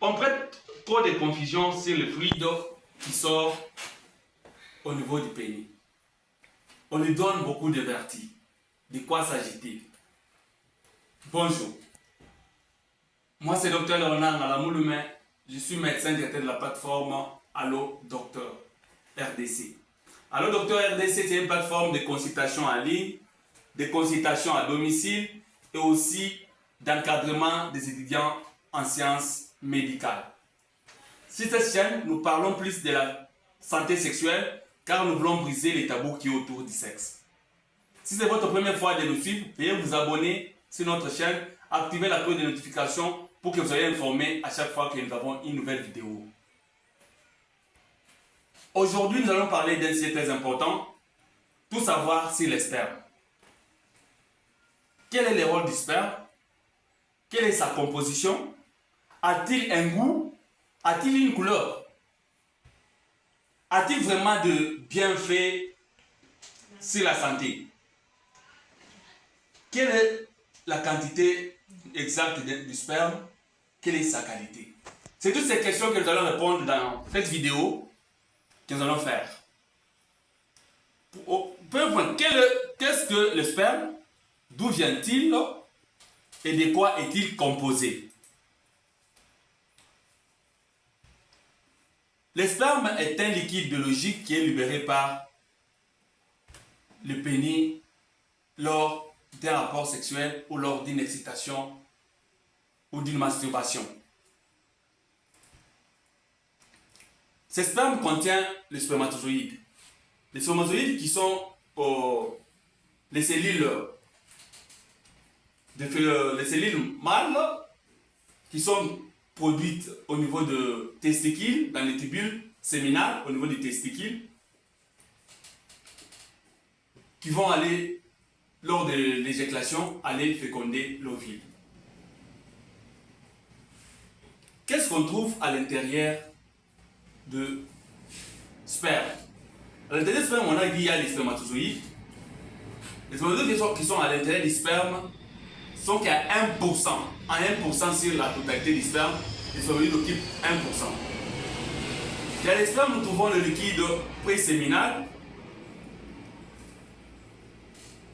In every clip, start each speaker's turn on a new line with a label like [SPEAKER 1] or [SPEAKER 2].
[SPEAKER 1] On prête trop de confusion sur le fluide qui sort au niveau du pénis. On lui donne beaucoup de vertige. De quoi s'agit-il? Bonjour. Moi, c'est Dr Léonard Nalamouloumé. Je suis médecin directeur de la plateforme Allo Docteur RDC. Allo Docteur RDC, c'est une plateforme de consultation en ligne, de consultation à domicile et aussi d'encadrement des étudiants en sciences médicales. Sur cette chaîne, nous parlons plus de la santé sexuelle car nous voulons briser les tabous qui sont autour du sexe. Si c'est votre première fois de nous suivre, veuillez vous abonner sur notre chaîne, activer la cloche de notification pour que vous soyez informés à chaque fois que nous avons une nouvelle vidéo. Aujourd'hui, nous allons parler d'un sujet très important, tout savoir sur les spermes. Quel est le rôle du sperme? Quelle est sa composition? A-t-il un goût? A-t-il une couleur? A-t-il vraiment de bienfaits sur la santé? Quelle est la quantité exacte du sperme? Quelle est sa qualité? C'est toutes ces questions que nous allons répondre dans cette vidéo que nous allons faire. Qu'est-ce que le sperme? D'où vient-il? Et de quoi est-il composé? Le sperme est un liquide biologique qui est libéré par le pénis lors d'un rapport sexuel ou lors d'une excitation ou d'une masturbation. Ce sperme contient les spermatozoïdes. Les spermatozoïdes qui sont les cellules mâles qui sont produites au niveau de testicules, dans les tubules séminales, au niveau des testicules, qui vont aller, lors de l'éjaculation, aller féconder l'ovule. Qu'est-ce qu'on trouve à l'intérieur de sperme? À l'intérieur du sperme, on a dit qu'il y a les spermatozoïdes. Les spermatozoïdes qui sont à l'intérieur du sperme sont qu'à 1%. En 1% sur la totalité du sperme, les spermatozoïdes occupent 1%. Dans les spermes, nous trouvons le liquide préséminal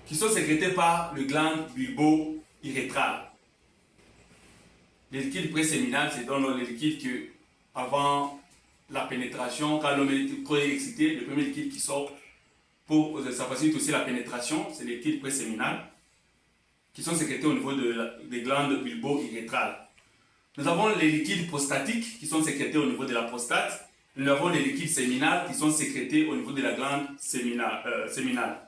[SPEAKER 1] qui sont sécrétés par le glande bulbo-urétral. Les liquides préséminal, c'est donc les liquides que, avant la pénétration, quand l'homme est trop excité, le premier liquide qui sort ça facilite aussi la pénétration, c'est les liquides préséminal qui sont sécrétés au niveau des glandes bulbo-urétrales. Nous avons les liquides prostatiques qui sont sécrétés au niveau de la prostate. Nous avons les liquides séminales qui sont sécrétés au niveau de la glande séminale.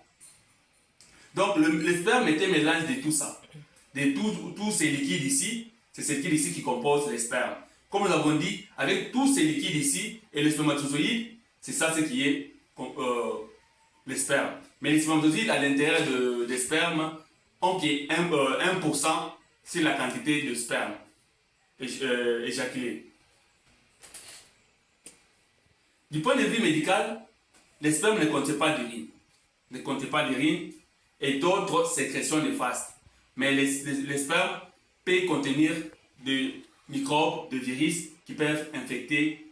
[SPEAKER 1] Donc le sperme est un mélange de tout ça. De tous ces liquides ici, c'est ces liquides ici qui composent les spermes. Comme nous avons dit, avec tous ces liquides ici et les spermatozoïdes, c'est ça ce qui est les spermes. Mais les spermatozoïdes à l'intérieur des spermes ont 1% sur la quantité de sperme éjaculé. Du point de vue médical, les spermes ne contiennent pas d'urine, et d'autres sécrétions néfastes. Mais les spermes peuvent contenir des microbes, des virus qui peuvent infecter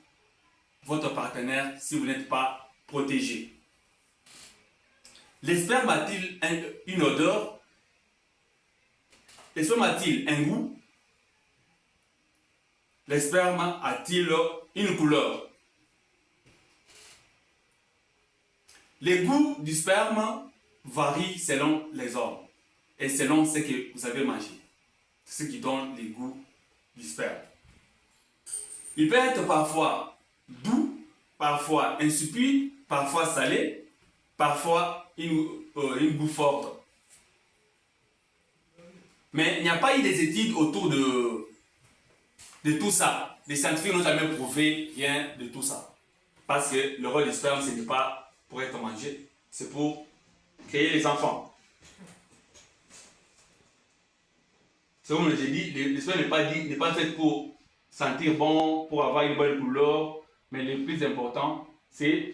[SPEAKER 1] votre partenaire si vous n'êtes pas protégé. Les spermes a-t-il une odeur? Les spermes a-t-il un goût? Les spermes a-t-il une couleur? Les goûts du sperme varient selon les hommes et selon ce que vous avez mangé. C'est ce qui donne les goûts du sperme. Il peut être parfois doux, parfois insipide, parfois salé, parfois une goût forte. Mais il n'y a pas eu des études autour de tout ça. Les scientifiques n'ont jamais prouvé rien de tout ça. Parce que le rôle du sperme, ce n'est pas pour être mangé, c'est pour créer les enfants. C'est comme j'ai dit, le sperme n'est pas fait pour sentir bon, pour avoir une bonne couleur, mais le plus important, c'est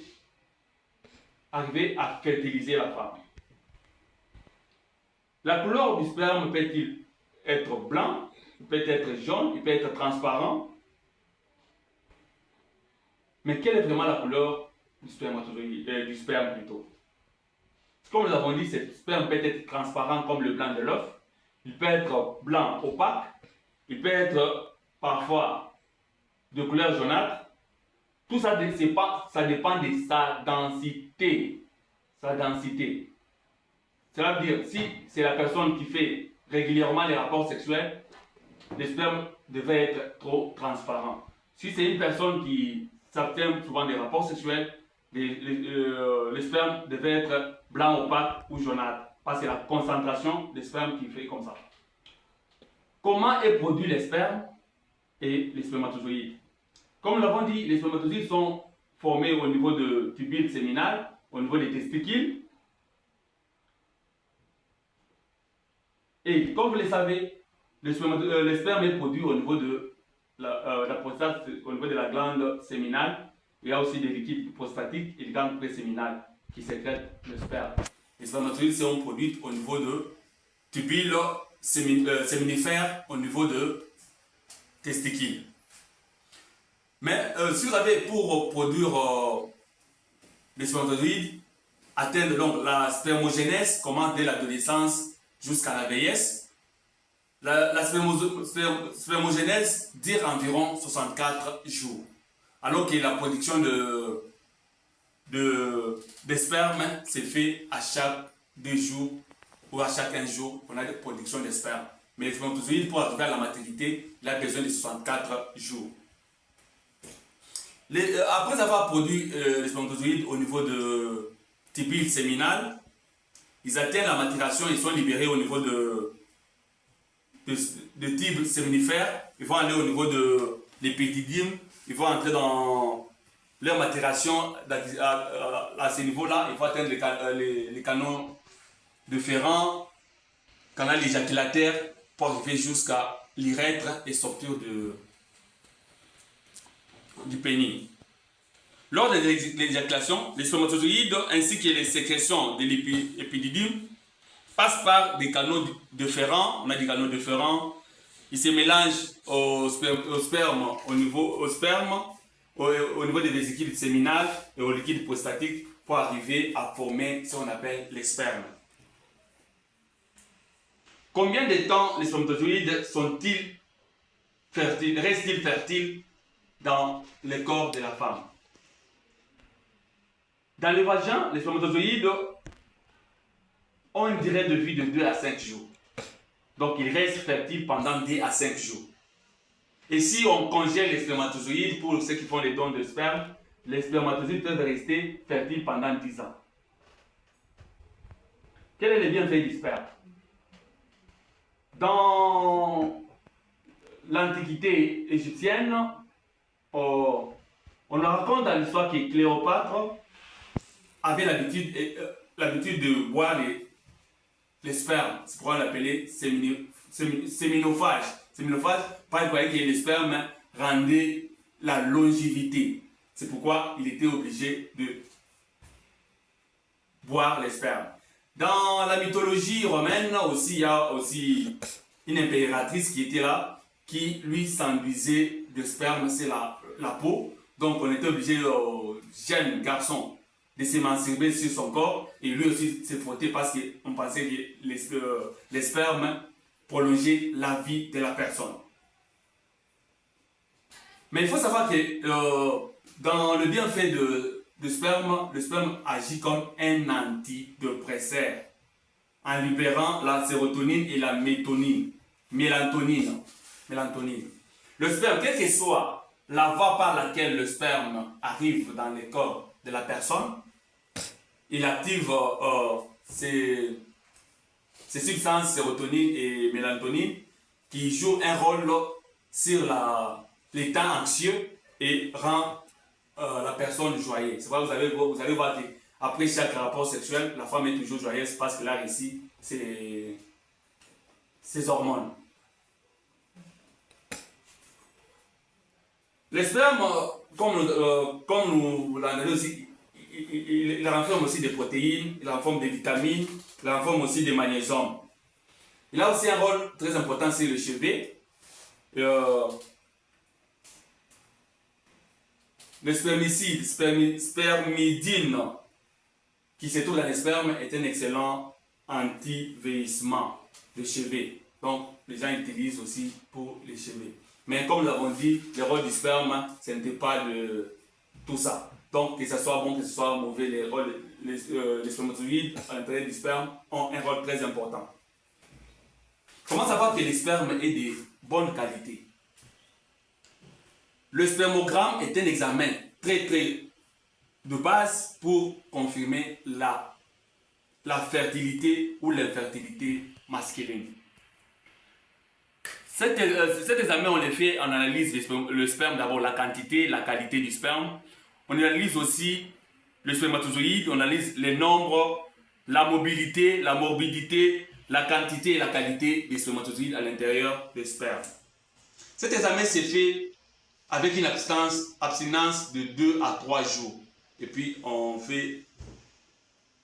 [SPEAKER 1] arriver à fertiliser la femme. La couleur du sperme peut-il être blanc, il peut être jaune, il peut être transparent, Mais quelle est vraiment la couleur du spermatozoïde, du sperme plutôt? Comme nous avons dit, ce sperme peut être transparent comme le blanc de l'œuf. Il peut être blanc opaque. Il peut être parfois de couleur jaunâtre. Tout ça, ça dépend de sa densité. Sa densité. Cela veut dire, si c'est la personne qui fait régulièrement les rapports sexuels, le sperme devait être trop transparent. Si c'est une personne qui s'abstient souvent des rapports sexuels, le sperme devait être blanc opaque ou jaunâtre. Parce que c'est la concentration des spermes qui fait comme ça. Comment est produit le sperme et les spermatozoïdes? Comme nous l'avons dit, les spermatozoïdes sont formés au niveau de tubule séminal, au niveau des testicules. Et comme vous le savez, le sperme est produit au niveau de la prostate, au niveau de la glande séminale. Il y a aussi des liquides prostatiques et des glandes préséminales qui sécrètent le sperme. Les spermatozoïdes sont produits au niveau de tubules séminifères, au niveau de testicules. Mais si vous avez pour produire les spermatozoïdes, atteindre donc la spermogénèse commence dès l'adolescence jusqu'à la vieillesse. La spermogénèse dure environ 64 jours. Alors que la production de sperme se fait à chaque 2 jours ou à chaque 15 jours. On a des productions de sperme. Mais les spermatozoïdes, pour arriver à la maturité, il a besoin de 64 jours. Après avoir produit les spermatozoïdes au niveau de tubule séminal, ils atteignent la maturation, ils sont libérés au niveau de tubes séminifères, ils vont aller au niveau de l'épididyme, ils vont entrer dans leur maturation à ce niveau-là, ils vont atteindre les canaux déférents, canal éjaculateur, pour arriver jusqu'à l'urètre et sortir du pénis. Lors de l'éjaculation, les spermatozoïdes ainsi que les sécrétions de l'épididyme passent par des canaux déférents. On a des canaux déférents. Ils se mélangent au niveau des vésicules séminales et au liquide prostatique pour arriver à former ce qu'on appelle les spermes. Combien de temps les spermatozoïdes sont-ils fertiles, restent-ils fertiles dans le corps de la femme? Dans le vagin, les spermatozoïdes ont une durée de vie de 2 à 5 jours. Donc, ils restent fertiles pendant 2 à 5 jours. Et si on congèle les spermatozoïdes, pour ceux qui font les dons de sperme, les spermatozoïdes peuvent rester fertiles pendant 10 ans. Quel est le bienfait du sperme? Dans l'Antiquité égyptienne, on nous raconte dans l'histoire que Cléopâtre avait l'habitude de boire les spermes. C'est pourquoi on l'appelait séminophage. Séminophage, parce qu'il croyait que les spermes rendaient la longévité. C'est pourquoi il était obligé de boire les spermes. Dans la mythologie romaine aussi, il y a aussi une impératrice qui était là, qui lui s'enduisait de sperme sur la peau. Donc on était obligé au jeune garçon de s'émanciper sur son corps et lui aussi se frotter parce qu'on pensait que les spermes prolongeaient la vie de la personne. Mais il faut savoir que dans le bienfait le sperme agit comme un antidépresseur en libérant la sérotonine et la mélatonine. Le sperme, quelle que soit la voie par laquelle le sperme arrive dans le corps de la personne, il active ces substances sérotonine et mélatonine qui jouent un rôle sur l'état anxieux et rend la personne joyeuse. C'est vrai, vous allez voir qu'après chaque rapport sexuel, la femme est toujours joyeuse parce qu'elle a réussi ses hormones. Le sperme, comme nous l'avons aussi, il renferme aussi des protéines, il renferme des vitamines, il renferme aussi des magnésiums. Il a aussi un rôle très important sur le cheveu. Le spermicide, spermidine, qui se trouve dans les spermes, est un excellent anti-vieillissement de cheveux. Donc, les gens utilisent aussi pour les cheveux. Mais comme nous l'avons dit, le rôle du sperme, ce n'était pas de tout ça. Donc, que ce soit bon, que ce soit mauvais, les spermatozoïdes à l'intérieur du sperme ont un rôle très important. Comment savoir que le sperme est de bonne qualité? Le spermogramme est un examen très de base pour confirmer la fertilité ou l'infertilité masculine. Cet examen, on le fait, on analyse le sperme, d'abord la quantité, la qualité du sperme. On analyse aussi le spermatozoïde, on analyse les nombres, la mobilité, la morbidité, la quantité et la qualité des spermatozoïdes à l'intérieur des spermes. Cet examen s'est fait avec une abstinence de 2 à 3 jours. Et puis on fait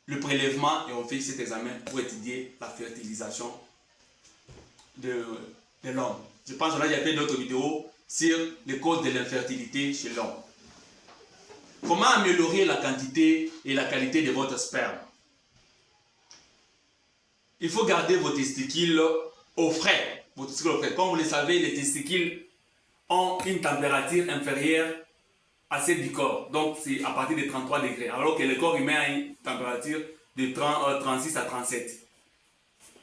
[SPEAKER 1] le prélèvement et on fait cet examen pour étudier la fertilisation de l'homme. Je pense que là, il y a fait d'autres vidéos sur les causes de l'infertilité chez l'homme. Comment améliorer la quantité et la qualité de votre sperme? Il faut garder vos testicules au frais. Comme vous le savez, les testicules ont une température inférieure à celle du corps. Donc, c'est à partir de 33 degrés. Alors que le corps humain a une température de 36 à 37.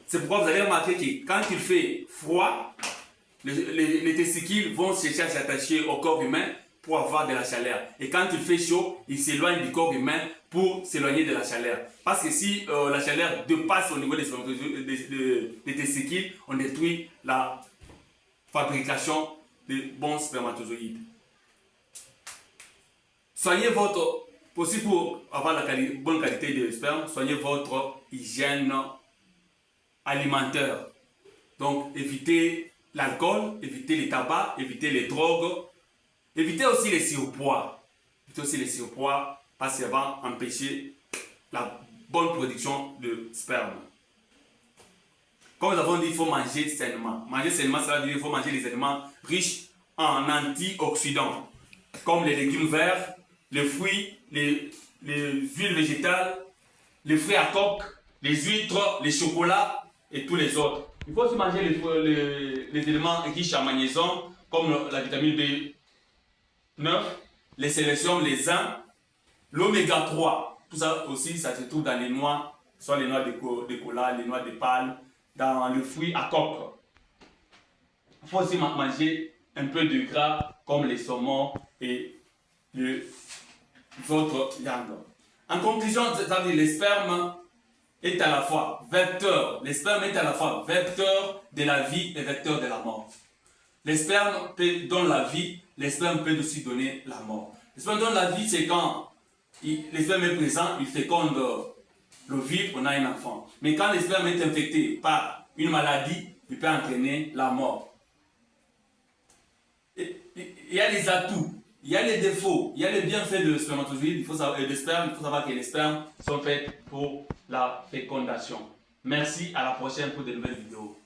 [SPEAKER 1] C'est pourquoi vous allez remarquer que quand il fait froid, les testicules vont chercher à s'attacher au corps humain pour avoir de la chaleur. Et quand il fait chaud, ils s'éloignent du corps humain pour s'éloigner de la chaleur. Parce que si la chaleur dépasse au niveau des testicules, on détruit la fabrication de bons spermatozoïdes. Soignez aussi pour avoir la bonne qualité de sperme, soignez votre hygiène alimentaire. Donc, évitez l'alcool, évitez les tabacs, évitez les drogues, évitez aussi les surpoids. Évitez aussi les surpoids parce que ça va empêcher la bonne production de sperme. Comme nous avons dit, il faut manger sainement. Manger sainement, ça veut dire qu'il faut manger des aliments riches en antioxydants, comme les légumes verts, les fruits, les huiles végétales, les fruits à coque, les huîtres, les chocolats et tous les autres. Il faut aussi manger les éléments riches en magnésium, comme la vitamine B9, les sélénium, les zinc, l'oméga 3. Tout ça aussi, ça se trouve dans les noix, soit les noix de cola, les noix de palme, dans les fruits à coque. Il faut aussi manger un peu de gras, comme les saumons et les autres viandes. En conclusion, le sperme est à la fois vecteur. Le sperme est à la fois vecteur de la vie et vecteur de la mort. Le sperme donne la vie, le sperme peut aussi donner la mort. Le sperme donne la vie, c'est quand le sperme est présent, il féconde l'ovule, on a un enfant. Mais quand le sperme est infecté par une maladie, il peut entraîner la mort. Il y a les atouts, il y a les défauts, il y a les bienfaits de spermatozoïdes, il faut savoir que les spermes sont faits pour la fécondation. Merci, à la prochaine pour de nouvelles vidéos.